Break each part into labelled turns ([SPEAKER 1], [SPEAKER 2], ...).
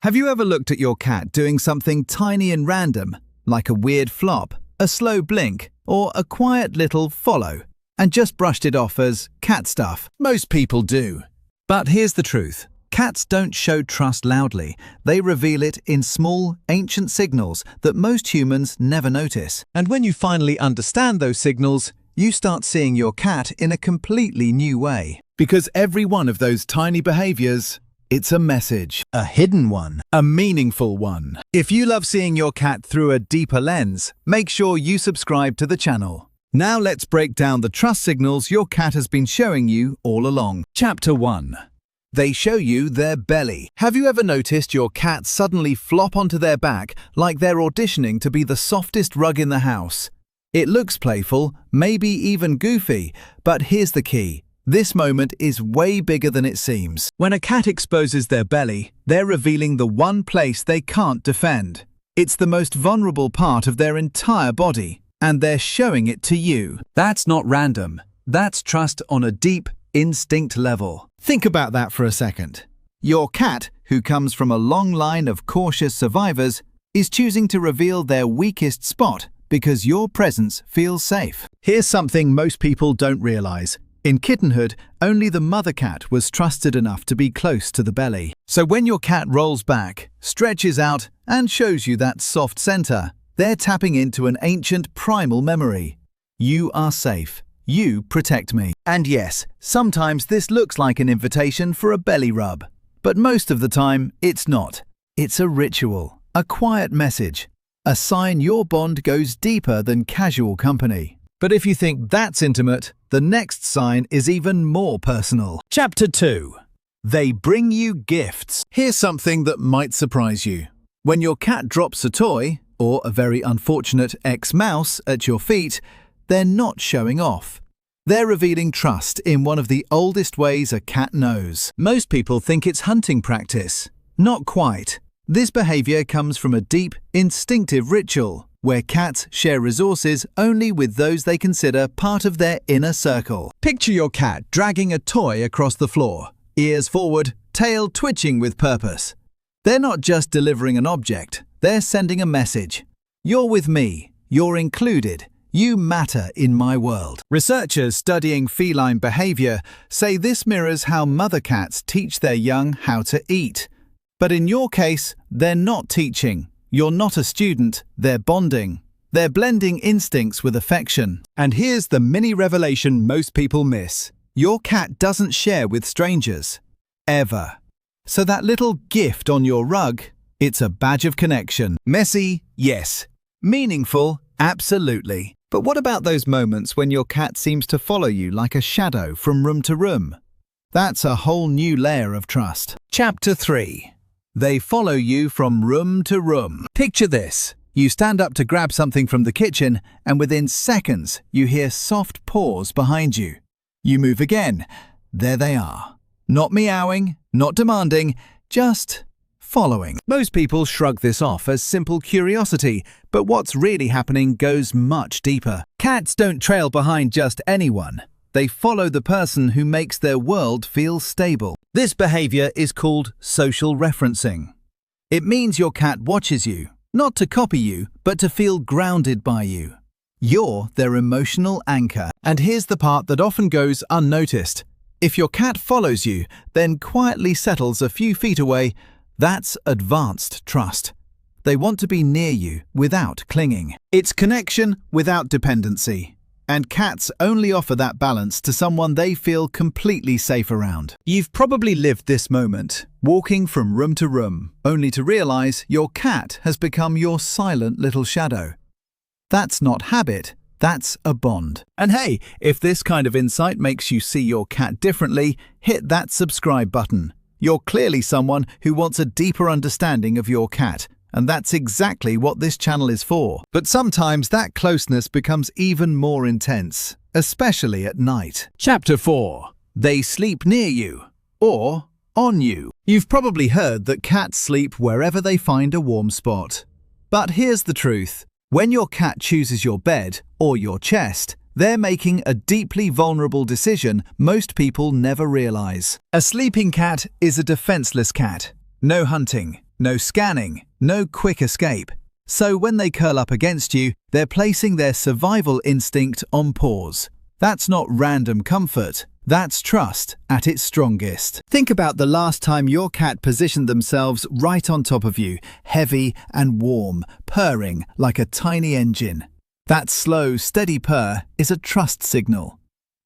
[SPEAKER 1] Have you ever looked at your cat doing something tiny and random, like a weird flop, a slow blink, or a quiet little follow, and just brushed it off as cat stuff? Most people do. But here's the truth. Cats don't show trust loudly. They reveal it in small, ancient signals that most humans never notice. And when you finally understand those signals, you start seeing your cat in a completely new way. Because every one of those tiny behaviors, it's a message. A hidden one. A meaningful one. If you love seeing your cat through a deeper lens, make sure you subscribe to the channel. Now let's break down the trust signals your cat has been showing you all along. Chapter 1. They show you their belly. Have you ever noticed your cat suddenly flop onto their back like they're auditioning to be the softest rug in the house? It looks playful, maybe even goofy, but here's the key. This moment is way bigger than it seems. When a cat exposes their belly, they're revealing the one place they can't defend. It's the most vulnerable part of their entire body, and they're showing it to you. That's not random. That's trust on a deep, instinct level. Think about that for a second. Your cat, who comes from a long line of cautious survivors, is choosing to reveal their weakest spot because your presence feels safe. Here's something most people don't realize. In kittenhood, only the mother cat was trusted enough to be close to the belly. So when your cat rolls back, stretches out, and shows you that soft center, they're tapping into an ancient primal memory. You are safe. You protect me. And yes, sometimes this looks like an invitation for a belly rub. But most of the time, it's not. It's a ritual, a quiet message, a sign your bond goes deeper than casual company. But if you think that's intimate, the next sign is even more personal. Chapter 2. They bring you gifts. Here's something that might surprise you. When your cat drops a toy, or a very unfortunate ex-mouse at your feet, they're not showing off. They're revealing trust in one of the oldest ways a cat knows. Most people think it's hunting practice. Not quite. This behavior comes from a deep, instinctive ritual, where cats share resources only with those they consider part of their inner circle. Picture your cat dragging a toy across the floor, ears forward, tail twitching with purpose. They're not just delivering an object, they're sending a message. You're with me, you're included, you matter in my world. Researchers studying feline behavior say this mirrors how mother cats teach their young how to eat. But in your case, they're not teaching. You're not a student, they're bonding. They're blending instincts with affection. And here's the mini revelation most people miss. Your cat doesn't share with strangers. Ever. So that little gift on your rug, it's a badge of connection. Messy? Yes. Meaningful? Absolutely. But what about those moments when your cat seems to follow you like a shadow from room to room? That's a whole new layer of trust. Chapter 3. They follow you from room to room. Picture this. You stand up to grab something from the kitchen, and within seconds, you hear soft paws behind you. You move again. There they are. Not meowing, not demanding, just following. Most people shrug this off as simple curiosity, but what's really happening goes much deeper. Cats don't trail behind just anyone. They follow the person who makes their world feel stable. This behavior is called social referencing. It means your cat watches you, not to copy you, but to feel grounded by you. You're their emotional anchor. And here's the part that often goes unnoticed. If your cat follows you, then quietly settles a few feet away, that's advanced trust. They want to be near you without clinging. It's connection without dependency. And cats only offer that balance to someone they feel completely safe around. You've probably lived this moment, walking from room to room, only to realize your cat has become your silent little shadow. That's not habit, that's a bond. And hey, if this kind of insight makes you see your cat differently, hit that subscribe button. You're clearly someone who wants a deeper understanding of your cat. And that's exactly what this channel is for. But sometimes that closeness becomes even more intense, especially at night. Chapter 4. They sleep near you, or on you. You've probably heard that cats sleep wherever they find a warm spot. But here's the truth. When your cat chooses your bed or your chest, they're making a deeply vulnerable decision most people never realize. A sleeping cat is a defenseless cat. No hunting, no scanning, no quick escape. So when they curl up against you, they're placing their survival instinct on pause. That's not random comfort. That's trust at its strongest. Think about the last time your cat positioned themselves right on top of you, heavy and warm, purring like a tiny engine. That slow, steady purr is a trust signal.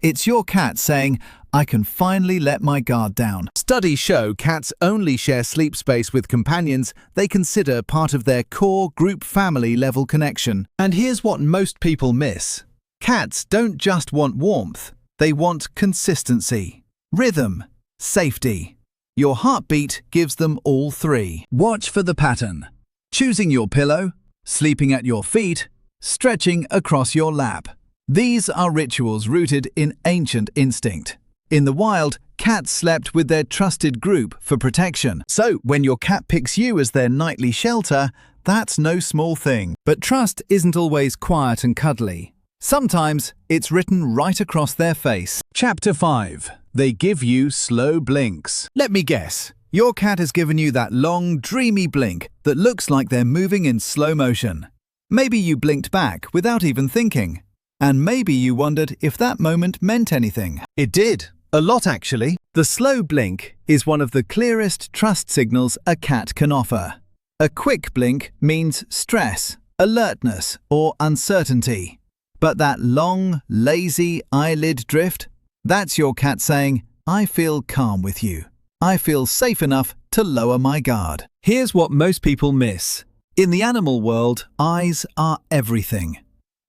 [SPEAKER 1] It's your cat saying, "I can finally let my guard down." Studies show cats only share sleep space with companions they consider part of their core group family level connection. And here's what most people miss. Cats don't just want warmth. They want consistency, rhythm, safety. Your heartbeat gives them all three. Watch for the pattern. Choosing your pillow, sleeping at your feet, stretching across your lap. These are rituals rooted in ancient instinct. In the wild, cats slept with their trusted group for protection. So when your cat picks you as their nightly shelter, that's no small thing. But trust isn't always quiet and cuddly. Sometimes it's written right across their face. Chapter 5. They give you slow blinks. Let me guess. Your cat has given you that long, dreamy blink that looks like they're moving in slow motion. Maybe you blinked back without even thinking. And maybe you wondered if that moment meant anything. It did. A lot, actually. The slow blink is one of the clearest trust signals a cat can offer. A quick blink means stress, alertness, or uncertainty. But that long, lazy eyelid drift, that's your cat saying, "I feel calm with you. I feel safe enough to lower my guard." Here's what most people miss. In the animal world, eyes are everything.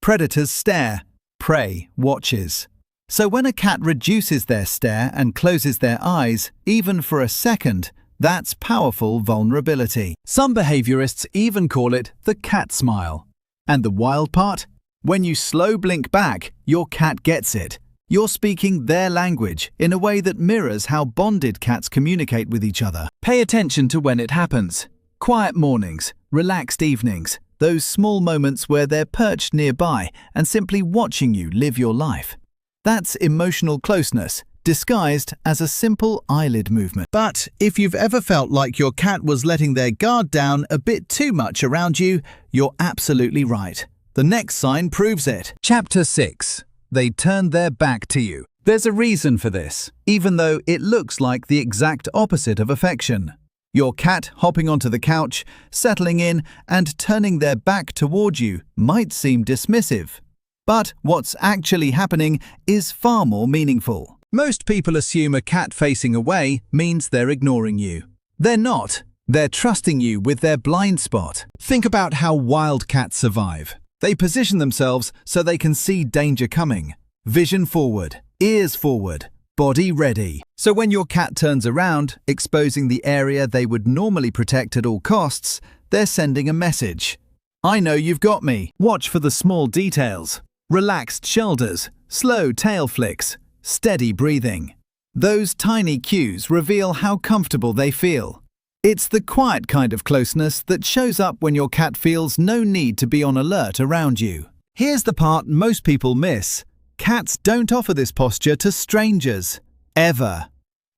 [SPEAKER 1] Predators stare, prey watches. So when a cat reduces their stare and closes their eyes, even for a second, that's powerful vulnerability. Some behaviorists even call it the cat smile. And the wild part? When you slow blink back, your cat gets it. You're speaking their language in a way that mirrors how bonded cats communicate with each other. Pay attention to when it happens. Quiet mornings, relaxed evenings, those small moments where they're perched nearby and simply watching you live your life. That's emotional closeness, disguised as a simple eyelid movement. But if you've ever felt like your cat was letting their guard down a bit too much around you, you're absolutely right. The next sign proves it. Chapter 6. They turn their back to you. There's a reason for this, even though it looks like the exact opposite of affection. Your cat hopping onto the couch, settling in, and turning their back toward you might seem dismissive. But what's actually happening is far more meaningful. Most people assume a cat facing away means they're ignoring you. They're not. They're trusting you with their blind spot. Think about how wild cats survive. They position themselves so they can see danger coming. Vision forward, ears forward, body ready. So when your cat turns around, exposing the area they would normally protect at all costs, they're sending a message. I know you've got me. Watch for the small details. Relaxed shoulders, slow tail flicks, steady breathing. Those tiny cues reveal how comfortable they feel. It's the quiet kind of closeness that shows up when your cat feels no need to be on alert around you. Here's the part most people miss. Cats don't offer this posture to strangers. Ever.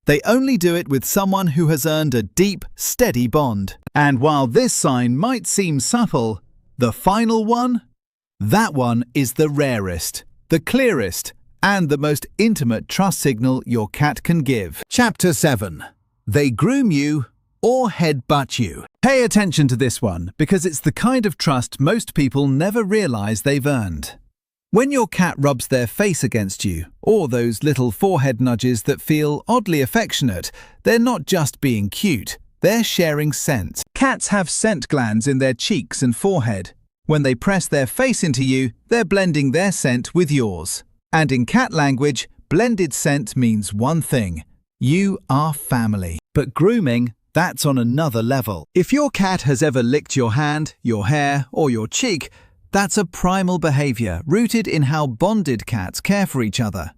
[SPEAKER 1] They only do it with someone who has earned a deep, steady bond. And while this sign might seem subtle, the final one? That one is the rarest, the clearest, and the most intimate trust signal your cat can give. Chapter 7. They groom you or headbutt you. Pay attention to this one because it's the kind of trust most people never realize they've earned. When your cat rubs their face against you, or those little forehead nudges that feel oddly affectionate, they're not just being cute, they're sharing scent. Cats have scent glands in their cheeks and forehead. When they press their face into you, they're blending their scent with yours. And in cat language, blended scent means one thing: you are family. But grooming, that's on another level. If your cat has ever licked your hand, your hair, or your cheek, that's a primal behavior rooted in how bonded cats care for each other.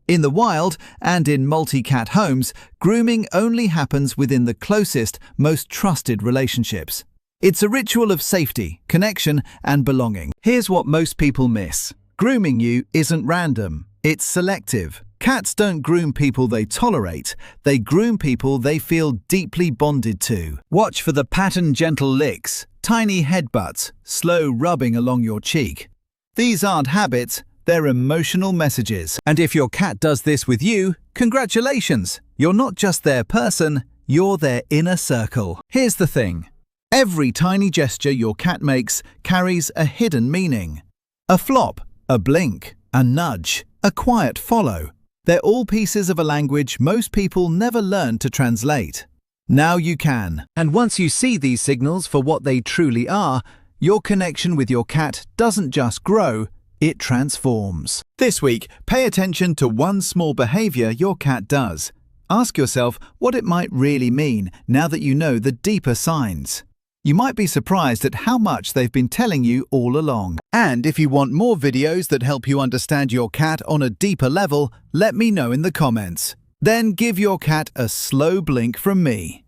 [SPEAKER 1] In the wild and in multi-cat homes, grooming only happens within the closest, most trusted relationships. It's a ritual of safety, connection, and belonging. Here's what most people miss. Grooming you isn't random. It's selective, Cats don't groom people they tolerate, they groom people they feel deeply bonded to. Watch for the patterned gentle licks, tiny headbutts, slow rubbing along your cheek. These aren't habits, they're emotional messages. And if your cat does this with you, congratulations! You're not just their person, you're their inner circle. Here's the thing. Every tiny gesture your cat makes carries a hidden meaning. A flop, a blink, a nudge, a quiet follow. They're all pieces of a language most people never learn to translate. Now you can. And once you see these signals for what they truly are, your connection with your cat doesn't just grow, it transforms. This week, pay attention to one small behavior your cat does. Ask yourself what it might really mean now that you know the deeper signs. You might be surprised at how much they've been telling you all along. And if you want more videos that help you understand your cat on a deeper level, let me know in the comments. Then give your cat a slow blink from me.